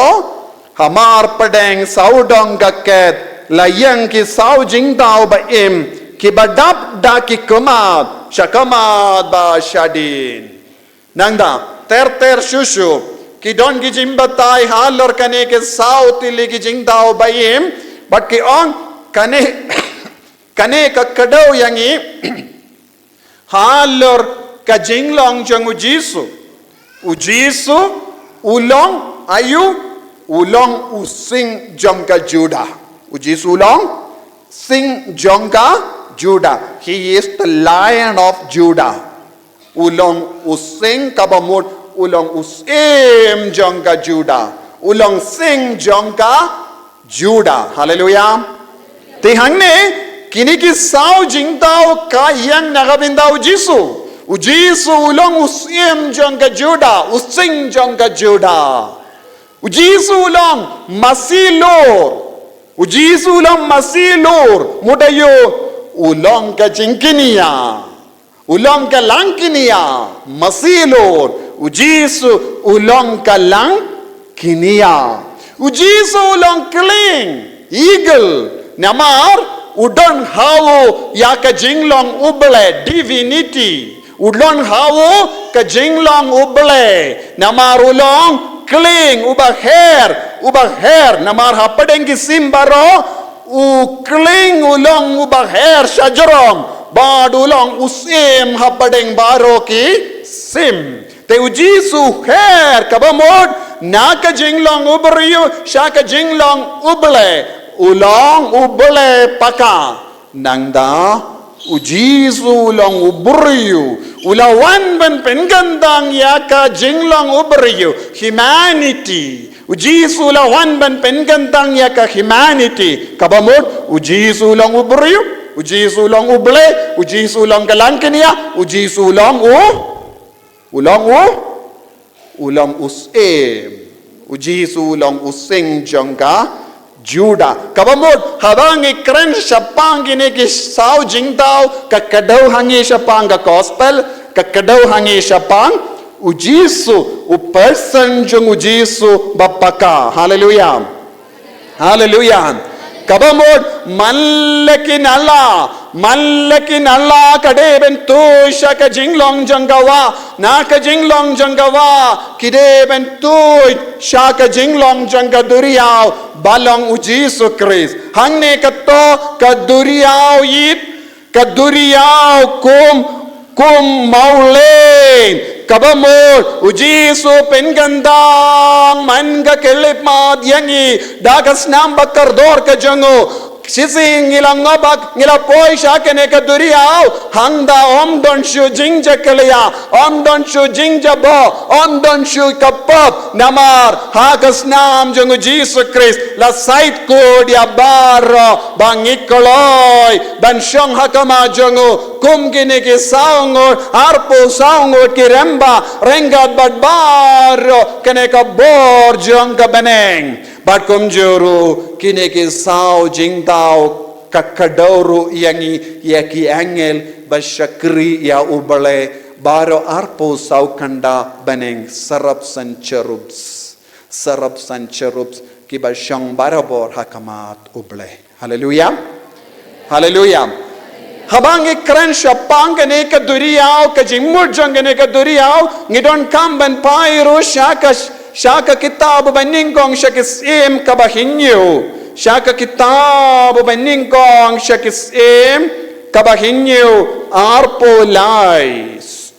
A: hamar padeng saudong gaket layang ki sau jingdao ba ki badap da ki kumat shakamat ba shadin nangda ter shushu ki don ki jimbatai halor kane ke sau tili ki jingdao ba but ki on kane ka kadau yangi halor ka jinglong jong ujisu ulong ayu ulong using jong ka Judah. Ujisu ulong sing jong ka Judah. He is the Lion of Judah. Ulong using kabamut ulong usim jong ka Judah. Ulong sing jong ka Judah. Hallelujah. Tihang ne kini ki sao jingtao ka yang nagabinda ujisu ulong usim jong ka Judah using jong ka Judah ujisu ulong masilor mudayo ulong ka jingkinia ulong ka langkinia masilor ujisu ulong ka langkinia ujisu ulong kling eagle namar udon hawo ya ka jinglong uble divinity udon hawo ka jinglong uble namar ulong kling ubah her namar hapadeng ki simbaro u kling ulong ubah her shajarom bad ulong usim hapadeng baro ki sim te ujisu her kabamod na ka jinglong ubriyo sha ka jinglong uble ulong ubole paka nangda ujisu long uburiu ulawan ban pengandang yaka jinglong uburiu humanity ujisu ulawan ban pengandang yaka humanity kabamod ujisu long uburiu ujisu long uble ujisu long galangkenia ujisu long ulang usem ujisu long useng jangka Juda kabamod habang ikren syapang gini ki saw jingdaw kakadaw hangi syapang ga gospel kakadaw hangi syapang ujisu person jung ujisu bapaka haleluya haleluya kabamod mallakin Allah kade bentu shaka jinglong jangawa naka jinglong jangawa kide bentu shaka jinglong janga duriyaw balong ujisu Kris hangne kato kaduriyaw yit kaduriyaw kum maulen kabamol ujisu pengandang manga kelip mad yangi dagas nambak kardor ka jango sising ngilang ngobak ngilapoy siya kene kaduriyaw hangda don shu jingjekaliya don shu Pynjaboh don shu kapap namar hagas nam jung Jesus Christ la sait ko dia baro bangikoloy ban syong hakama jungu kum gine ki saungor arpo saungor ki remba rengat badbaro kene ka bor jung ka beneng Bat kumjuru kini kisau jingtau kakadauru yangi yaki angel basyakri ya ubale baro arpo sau kanda beneng sarap san cherubs kibasyang barabor hakamat uble haleluya haleluya habang ikran syapang kene ka duriyaw ka jingmur jang kene ka duriyaw ngidon kamban pairu Shaka kitab baningkong shakisim kabahinyo. Shaka kitab baningkong shakisim kabahinyo arpo lies.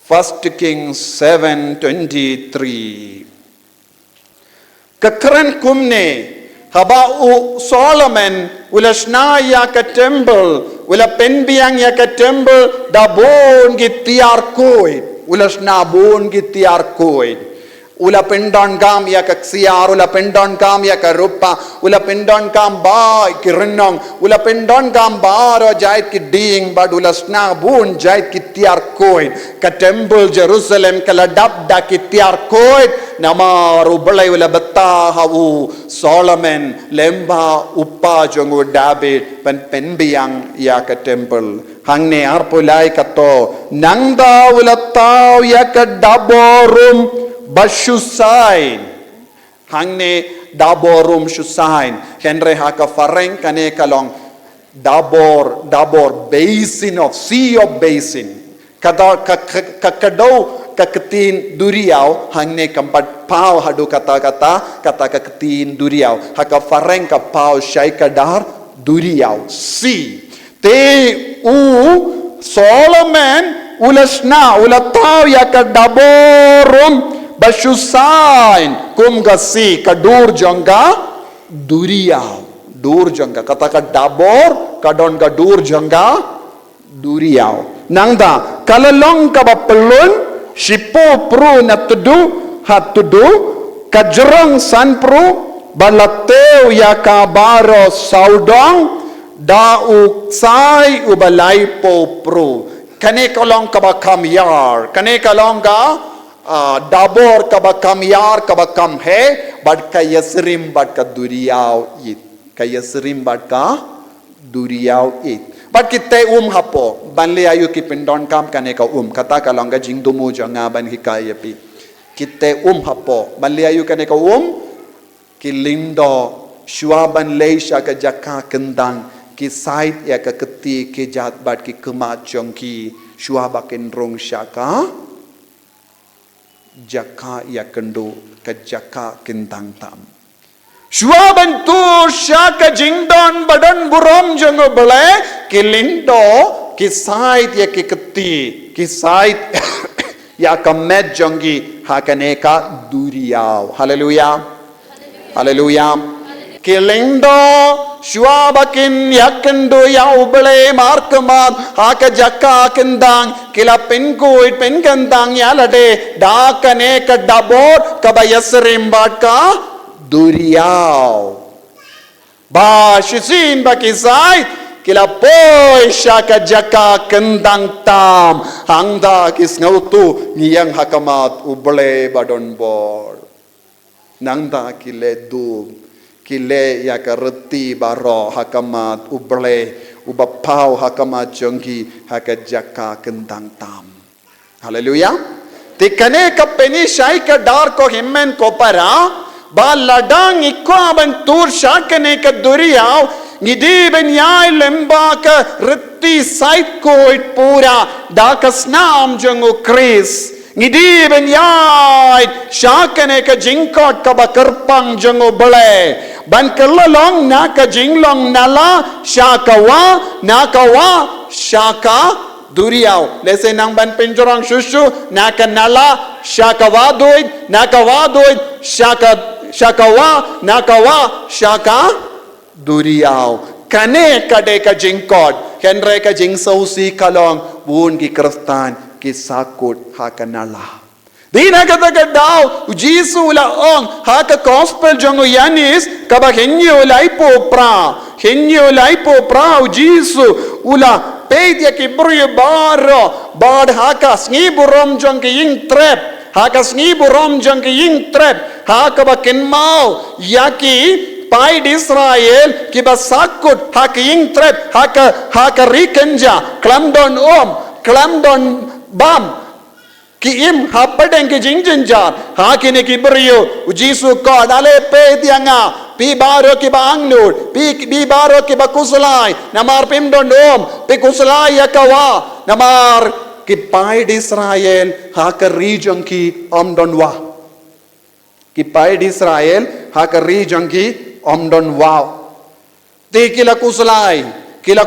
A: 1 Kings 7:23. Kakran kumne haba Solomon ulasna ya ka temple ula penbiang ya ka temple dabon gitiar koid ulasna bon gitiar koid Ula pendon kam ya kaksiar, ula pendon kam ya karupa, ula pendon kam ba kirenong, ula pendon kam baro jait ki ding bad ula sna bun jait ki tiar koin, ka temple Jerusalem kaladap da ki tiar koin, nama rubalai ula betah hawu Solomon lemba uppa jongu David pen biang ya ka temple. Hangne arpulai kato nangda ula tau ya ka daborum Bashusain hangne daborum shusain henre haka fareng kane kalong dabor basin of sea of basin kada kakadau kaketin duriau hangne kampat pau hadu kata kaketin duriau haka fareng ka pau syai kadar duriau si te Solomon ulasna ulatau ya ka daborum Bashusain kum gasi kadur jangga dur jangga kata dabor kadon gadur jangga duriau nangda kalalong kabapelun sipo pro natudu hatudu kajrang san pro balateu yakabaro saudong dau sai ubalai po pro kane kalong kabakam yar kane kalong ga dabor kabakam yar kabakam hai bad ka yasrim bad ka duriyaw it ka yasrim bad ka duriyaw it bad kitte hapo banle ayu ki pendon kam kane ka kata ka longa jingdumu janga ban hikayapi kitte hapo banle ayu kane ka ki lindo shuaban leisha ka jakka kendang ki sait ya ka keti ki jat bad ki kema chongki shuabakin rong shaka jaka ya kendo ka jaka kentang tam shua bantu shaka jingdon badan burom jango bale kilindo kisait ya keketi kisait ya kamet jongi hakane ka duriyaw haleluya haleluya kilindo Shuabakin yakendu ya uble markamat haka jaka kendang kila penkuit penkendang yalade dakane ka dabot kabayasrim batka duriyaw. Ba shisin bakisay kila poy shaka jaka kendang tam hangda kis ngautu ngiyang hakamat uble badon bor. Nangda kile dub kile yaka reti baro hakamat uble ubapau hakamat jongki haka jaka kendang tam. Haleluya. Tikane ka peni shai ka dar ko himmen ko para ba ladang ikwa ban tur shakane ka duriyaw ngidi ben yai lemba ka reti sait ko it pura da kasnam jongu Chris ngidi ben yai shakane ka jingkot ka bakarpang jongu bale ban kelolong na ka jinglong nala shakawa nakawa shaka duriyaw lese nang ban pinjorang shushu naka nala shakawadoid nakawadoid shakawa nakawa shaka duriyaw kane kade ka jingkot henre ka jingsausi kalong bun ki kristan ki Sahkut hakanala dina kata daw jisu la ong haka gospel jongo yanis kaba henyo laipo pra jisu ula pedia ki brio baro bad haka sniburom jong ki ying trap haka sniburom jong ki ying trap haka ba kenmau yaki Paid Israel kiba Sahkut haka ying trap haka rikenja klamdon klamdon bam Kiim hapadeng ki jingjenjar hakine ki beriyo jisu God ale pe dianga pi baro ki bangnur pi baro ki bakusulai namar pimdon pi kusulai yakawa namar ki paid Israel haka region ki omdonwa ki paid Israel haka region ki omdonwa ti kila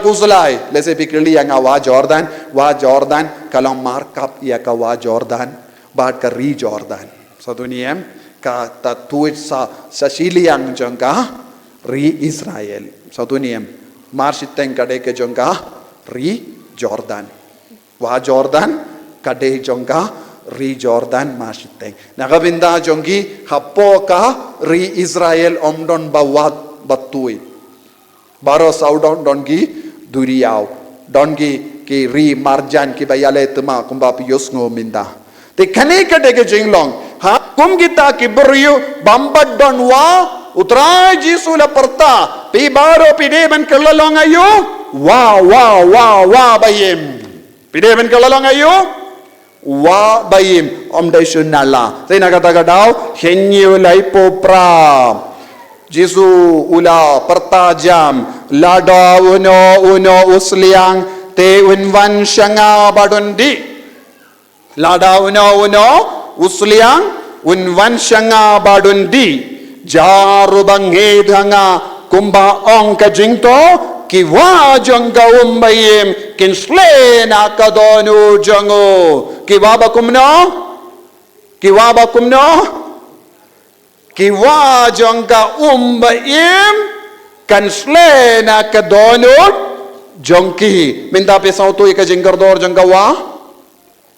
A: kusulai lese pikirli yang wa Jordan kalau markup ia ka wa Jordan bad ka ri Jordan satu niem ka tatuit sa siliang jangka ri Israel satu niem marsiteng kade ke jangka ri Jordan wa Jordan kade jangka ri Jordan marsiteng nagabinda jangki hapo ka ri Israel omdon bawat batui baro saudon dongi duriyaw dongi ki ri marjan ki bayale tuma kumba piyos ngo minda te khane ka dege jinglong ha kum kita ki buriyu bambad donwa utrai jisu la parta pi baro pide ben kelolong ayo wa bayim pide ben kelolong ayo wa bayim om daisunala te nagata daw henyu laipo pra Jisu ula pertajam lada uno usliang te unvan shanga badundi lada uno usliang unvan shanga badundi jaru bange dhanga kumba ong ka jingto kiwa jangga umbayim kinslena kadonu jango kiwa bakumno kiwa jongka umbaim kanslena kadonut jongki minta pisau tu ika jingkardor jongka wa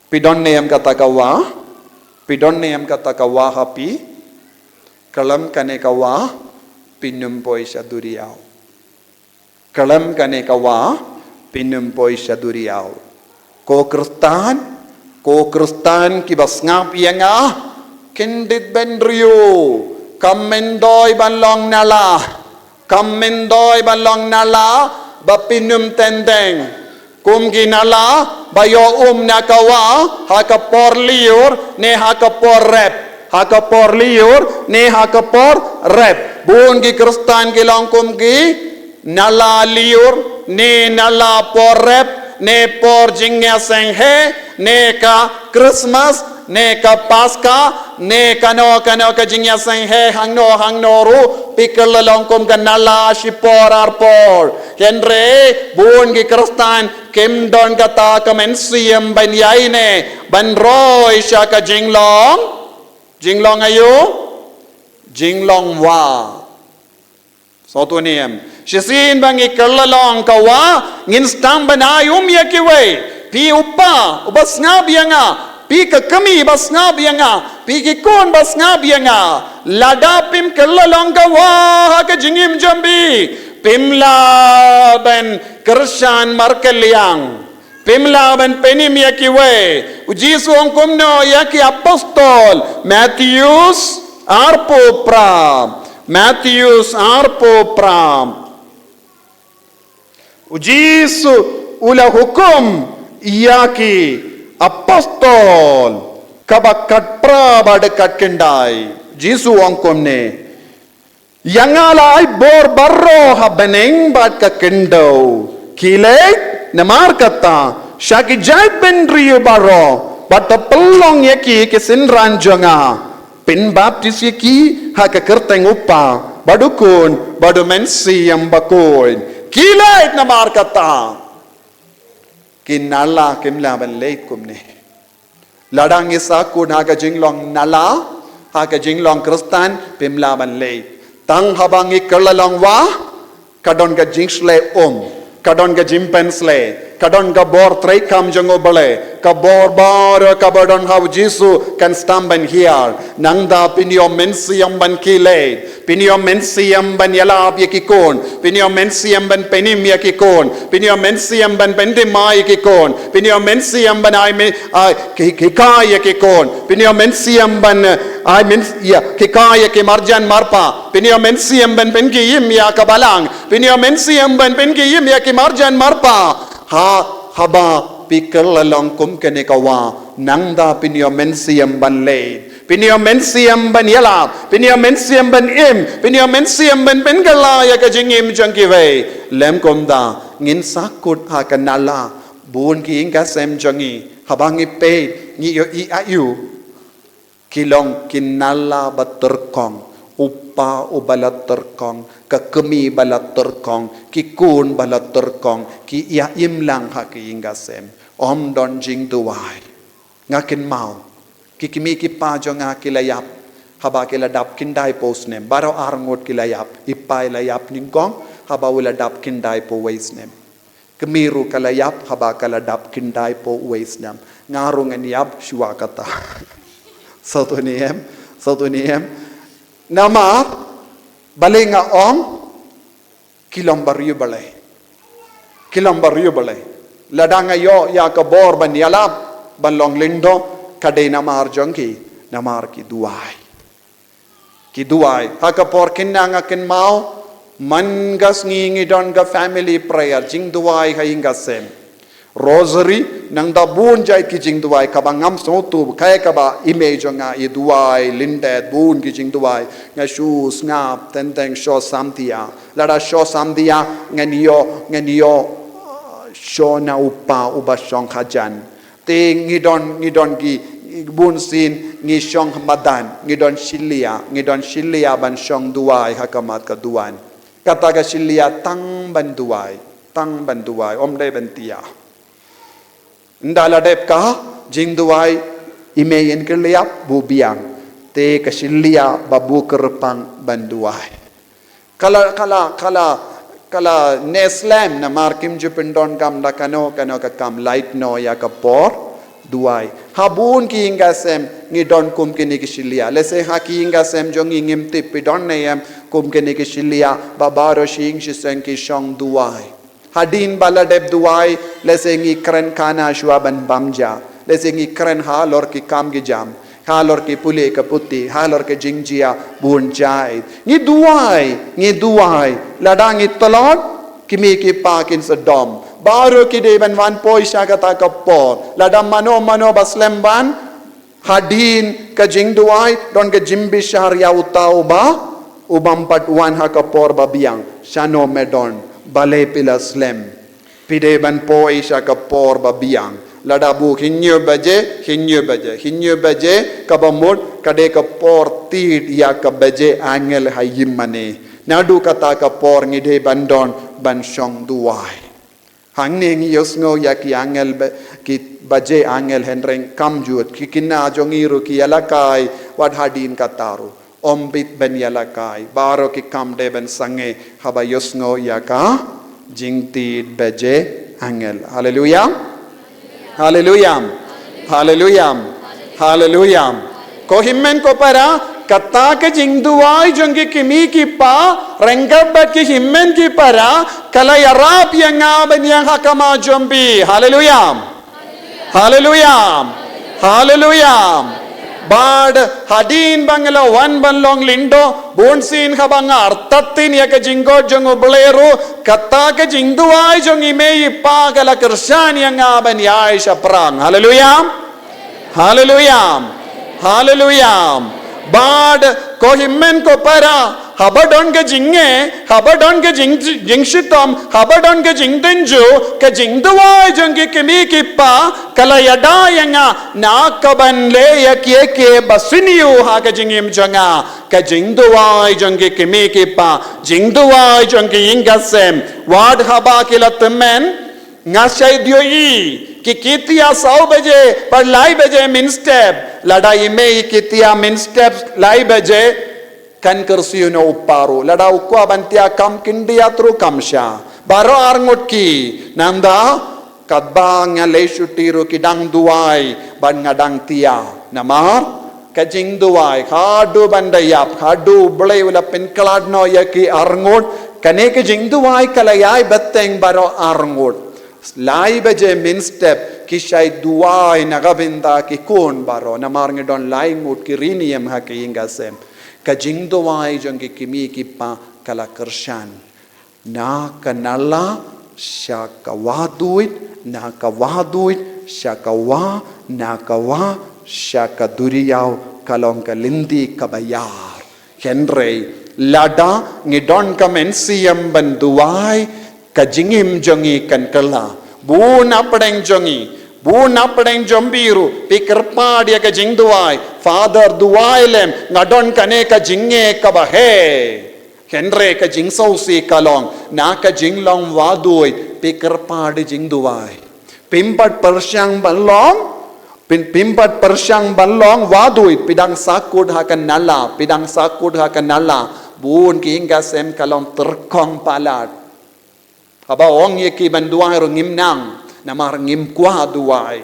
A: pidon neyam kata kawa hapi kalam kane kawa pinumpoi saduriyaw kalam kane kawa pinumpoi saduriyaw ko kristan kibas ngap yanga kindit benrio kamendoy balong nala bapinum tendeng kum ginala bayo nakawa hakapor liur ne hakapor rep bun gi kristan gi langkum gi nala liur ne nala por rep ne por jingya seng he ne ka Christmas ne ka Pascha ne kano ka jingya seng he hangno ru pikal longkom ka nala shipor arpor henre bun gi kristan kim don kata kamensiam ban yaine ban roy sha ka jinglong ayo jinglong wa satu niem Shisin bangi kerlalong kawa ngin stambanay yakiwe. Pi upa ubas ngabianga. Pi kami bas ngabianga. Pi kikon bas ngabianga. Ladapim kerlalong kawa ka jingim jambi. Pimla ben kershan markeliang. Pimla ben penim yakiwe. Ujisu angkumno yaki apostol. Matthews arpo pram. Matthews arpo pram. Ujisu ula hukum yaki apostol. Kabakat pra badekat kendai. Jisu angkumne. Yangalai bor barro habeneng bat ka kendo. Kilek namar kata shaki jai benri barro bat pelong yaki kesinran jonga. Pin baptis yaki ha ka kerteng upa badukun badu mensi yang bakoin. Kilek namar kata kinala kimla ben leikum ne. Ladang Sahkut ha ka jinglong nala ha ka jinglong Kristen pimla ben lei. Tang habangi kerlalong wa kadon ga jingsle kadon ga jimpensle kadon ga bor trai kam jango bale ka bor bar ka badon hav Jisu kan stamben here nangda pinio mensiam ban kile pinio mensiam ban yalab yakikon pinio mensiam ban penim yakikon pinio mensiam ban pendima yakikon pinio mensiam ban ai kikai yakikon pinio mensiam ban ai men ya kikaya ke marjan marpa pinio mensiam ban penkiyim ya kabalang pinio mensiam ban penkiyim ya ke marjan marpa ha haba pikir lalong kum kene kawa nangda pinio mensiam ban le pinio mensiam ban yala pinio mensiam ban pinio mensiam ban pengala ya ka jingim jangkiwe lem komda ngin Sahkut ha kanala bun ki inga sem jangi habangi pe ni yo I ayu kilong kinala baterkong upa ubalat terkong kekemi balat terkong kikun balat terkong ki ia imlang ha ki ingasem om don jing duwai ngakin mau kikimi ki pa jo ngakilayap haba kiladap kindai posnem baro arngot kilayap ipai layap ningkong haba uladap kindai po waisnem kemiru kalayap haba kaladap kindai po waisnem ngarung eniap shua kata satu niem nama balai nga om kilom baryu balai ladang ayo ya ka bor ban yalap ban long lindo kadai namar jongki namar ki duai haka por kinanga kin mau mangas ngingi don ga family prayer jing duai ha ingasem rosary nang da bun jai ki jing duai ka bangam so tu kai ka ba image nga I duai lindet bun ki jing duai nga shoes nga tenteng sho samtia lada sho samdia nganiyo sho na upa ubashong khajan te ngidon ki bun sin ngi shong madan ngidon shilia ban shong duai hakamat ka duan kata ga shilia tang ban duai om dai ban tia ndala dep ka jing duai imeyen kerliap bubiang te kasilia babu kerpang banduai kala neslam na markim jupendon kam da kano ka kam light no ya ka por duai habun ki ingasem ni don kum ki ni kisilia lese ha ki ingasem jong ingim tip pidon neyam kum ki ni kisilia babaro shing shiseng ki shong duai hadin baladeb duai lesengi keren kana shuaban bamja lesengi keren halor ki kam gi jam halor ki pule ka putti halor ke jingjia bun jai ni duai ladang itlot kimi ki pakin sedom baru ki deban wan poisha kata kapor ladam mano baslemban hadin ka jing duai don ke jimbi syariya utauba ubampat wan ha kapor babiang shano medon balai pila slem pide ban po isha ka por babiang lada bu hinyo baje kabamut kade ka por tit ya ka baje angel hayimane nadu kata ka por ngide bandon ban shong duai hangne ngi yosngo ya ki angel ki baje angel henreng kamjut ki kinna jongiru ki alakai wad hadin kataru ombit ben yalakai baro ki kamde ben sange haba yosngo yaka jingti beje angel. Hallelujah. Hallelujah. Hallelujah. Hallelujah. Ko himmen ko para kata ke jingduai jongi kimi ki pa renggabat ki himmen ki para kala yarap yang ngaben yang hakama jombi. Hallelujah. Hallelujah. Hallelujah. Bad hadin bangala one banlong lindo bonsin habanga artatin ya ke jinggo jongo bleru kata ke jingduai jongi mei pa kala kersan yang ngaben ya Aisyah perang. Hallelujah. Hallelujah. Hallelujah. Bad ko himmen ko para habadon ke jinge habadon ke jingshitam habadon ke jingdenju ke jingduai jongi kimi kipa kala yada yanga nakaban le yakye basiniu ha ke jingim jonga ke jingduai jongi kimi kipa jingduai jongi ingasem wad haba kilatmen ngasai dioi कि कितिया 100 बजे पर लाई बजे मिन स्टेप लड़ाई में कितिया मिन स्टेप लाई बजे kan kersiuno uparu lada ukwa bantia kam kindia tru kamsha baro arngot ki nanda kadbang le shutiru kidang duai ban ngadang tia namar kajing duai khadu bandayap khadu blai ula penkaladno yaki arngot kane kajing duai kalayai beteng baro arngot lai baje min step kishay duai nagabinda ki kon baro namar ngedon lai ngut ki riniem ha ki ingasem kajing duai jongi kimi ki pa kala kershan na kanala syaka waduit na kawaduit syaka wa na kawa syaka duriyau kalong kalindi kabayar henry lada ngidon kamensiam banduai kajingim jongi kan kala buna pedeng jongi buna pedeng jombiru pikir padia kajing duai father duai lem ngadon kane kajinge kabahe henre kajing sausi kalong na kajing long wadui pikir padi jing duai pimpat persyang balong pimpat persyang balong wadui pidang sakut hakan nala pidang sakut hakan nala bun ki hingga sem kalong terkong palat haba ong ye ki banduai ro ngimnang namar ngim kwa duai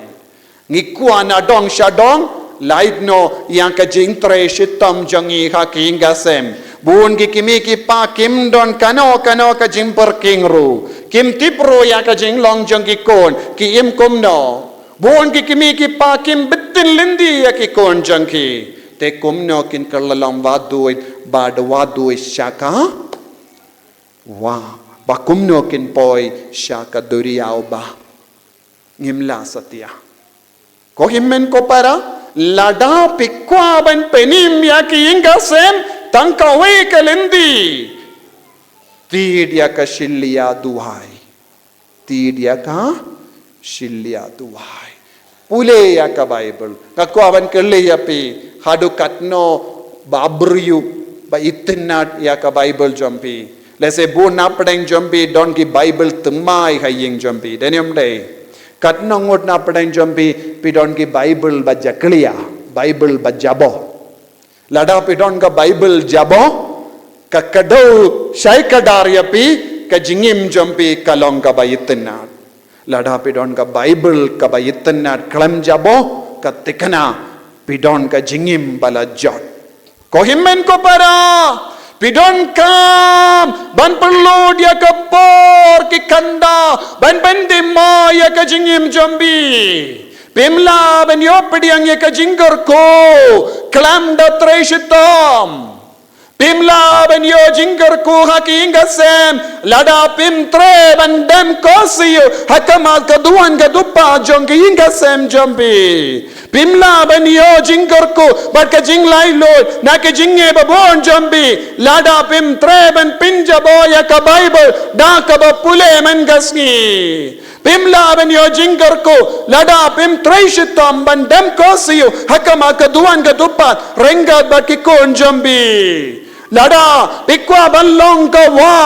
A: ngikwa na dong shadong light no yang ka jing tre shitam jangi ha ki ngasem bun ki kimi ki pa kim don kano ka jing per king ru kim tipro ya ka jing long jangi kon ki im kum no bun ki kimi ki pa kim bitin lindi ya ki kon jangi te kum no kin kerlalam waduit bad waduit shaka wa bakum no kin poi syaka duriau ba ngimla satia ko himmen ko para lada pikwa ban penim ya ki ingasem tangkawe kalendi tidia ka shilya duhai tidia ka shilya duhai pule ya ka bible kakwa ban kelle ya pi hadu katno babriyu ba itnat ya ka bible jompi lese bu na pedeng jombi don ki bible temai haying jombi denium day kat nongot na pedeng jombi pi don ki bible baja clear bible bajabo lada pi don ka bible jabo ka kado shai kadar ya pi ka jingim jombi kalong ka bayitna lada pi don ka bible ka bayitna klam jabo ka tikana pi don ka jingim bala jot ko himmen ko para pidon kam ban perlu dia kepor ki kanda ban bandima ya ka jingim jombi pimla ban yo pediang ya ka Jingkyrkhu klam da treshitam pimla ban yo Jingkyrkhu haki ingasem lada pim tre ban dem kosiyo hakama kaduan gadupa jongki ingasem jombi pimla ban yo Jingkyrkhu bat ka jinglai lo na ka jinge babon jombi lada pim tre ban Pynjaboh ya ka Baibyl da ka ba pule man gasni pimla ban yo Jingkyrkhu lada pim tre shitam ban dem kosiyo hakama kaduan gadupa rengat bat ki kon jombi lada pikwa balong ka wa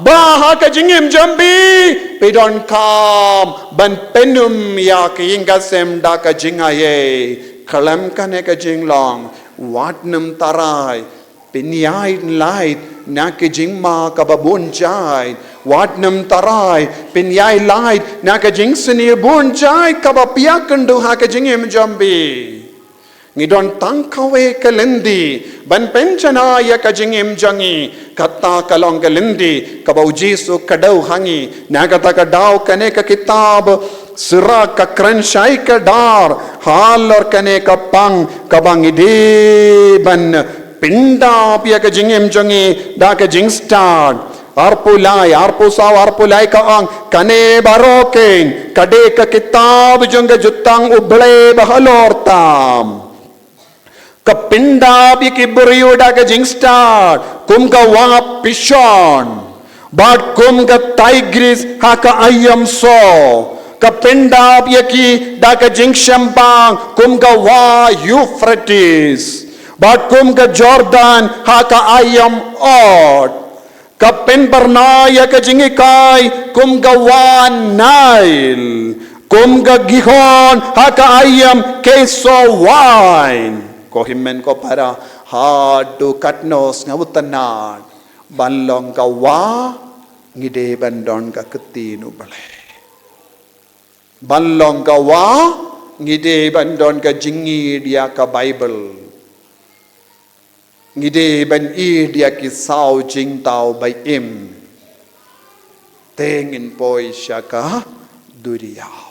A: baha ka jingim jambi pidon kam ban penum ya ki ingasem da ka jingaye kalam kane ka jinglong watnum tarai Pinyay light nakajing ma kababunjay. Wat nam taray pinyay light nakajing seni bunjay kabapiakandu hakajing imjambi. Ngidon tangkawe kalendi ban penjanaya kajing imjangi kata kalong kalendi kabau Jisu kadau hangi nagata kadau kane ka kitab sira ka kranshai ka dar hal or kane ka pang kabang ide ban pinda pia kajing imjangi da kajing start arpulai ka ang kane baroken kade ka kitab jung jutang uble bahalortam Kapinda pikiburiuda ka jingstar kum ka wanga pishon but kum ka tigris haka ayam so kapinda piki da ka jingshampang kum ka wa Euphrates but kum ka Jordan haka ayam od kapin barnaya ka jingikai kum ka wa Nile kum ka Gihon haka ayam keso wine Kohimen ko para hadu katnos ngawutanan banlong ka wa ngide bandon ka ketinu bale banlong ka wa ngide bandon ka jingi dia ka Baibyl ngide ban i dia ki sao jing tao bai im tengin poi syaka duria